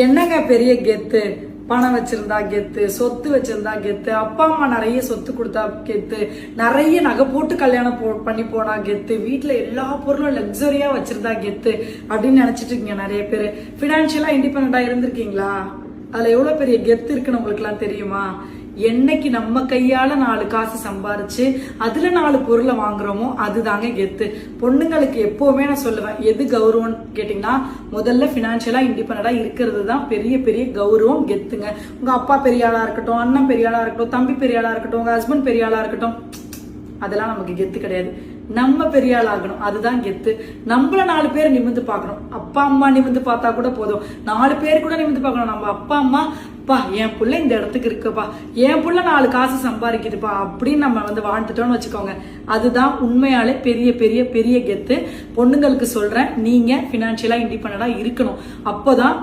என்னங்க பெரிய கெத்து? பணம் வச்சிருந்தா கெத்து, சொத்து வச்சிருந்தா கெத்து, அப்பா அம்மா நிறைய சொத்து கொடுத்தா கெத்து, நிறைய நகை போட்டு கல்யாணம் பண்ணி போனா கெத்து, வீட்டுல எல்லா பொருளும் லக்ஸரியா வச்சிருந்தா கெத்து அப்படின்னு நினைச்சிட்டு இருக்கீங்க நிறைய பேரு. பினான்சியலா இண்டிபெண்டா இருந்திருக்கீங்களா? அதுல எவ்வளவு பெரிய கெத்து இருக்குன்னு உங்களுக்கு எல்லாம் தெரியுமா? என்னைக்கு நம்ம கையால 4 காசு சம்பாரிச்சு அதுல 4 பொருளை வாங்குறோமோ அதுதாங்க கெத்து. பொண்ணுங்களுக்கு எப்பவுமே நான் சொல்லுவேன், எது கௌரவம் கேட்டீங்கன்னா முதல்ல பினான்சியலா இண்டிபெண்டா இருக்கிறது தான் பெரிய பெரிய கௌரவம், கெத்துங்க. உங்க அப்பா பெரிய ஆளா இருக்கட்டும், அண்ணன் பெரிய ஆளா இருக்கட்டும், தம்பி பெரிய ஆளா இருக்கட்டும், உங்க ஹஸ்பண்ட் பெரிய ஆளா இருக்கட்டும், அதெல்லாம் நமக்கு கெத்து கிடையாது. நம்ம பெரிய ஆள் ஆகணும், அதுதான் கெத்து. நம்மள 4 பேர் நிமிந்து பார்க்கணும். அப்பா அம்மா நிமிந்து பார்த்தா கூட போதும், 4 பேர் கூட நிமிந்து பார்க்கணும். நம்ம அப்பா அம்மா, பா என் புள்ள இந்த இடத்துக்கு இருக்குப்பா, என் புள்ள 4 காசு சம்பாதிக்குதுப்பா அப்படின்னு நம்ம வாழ்ந்துட்டோம்னு வச்சுக்கோங்க, அதுதான் உண்மையாலே பெரிய பெரிய பெரிய கெத்து. பொண்ணுங்களுக்கு சொல்றேன், நீங்க பினான்சியலா இண்டிபெண்டா இருக்கணும். அப்போதான்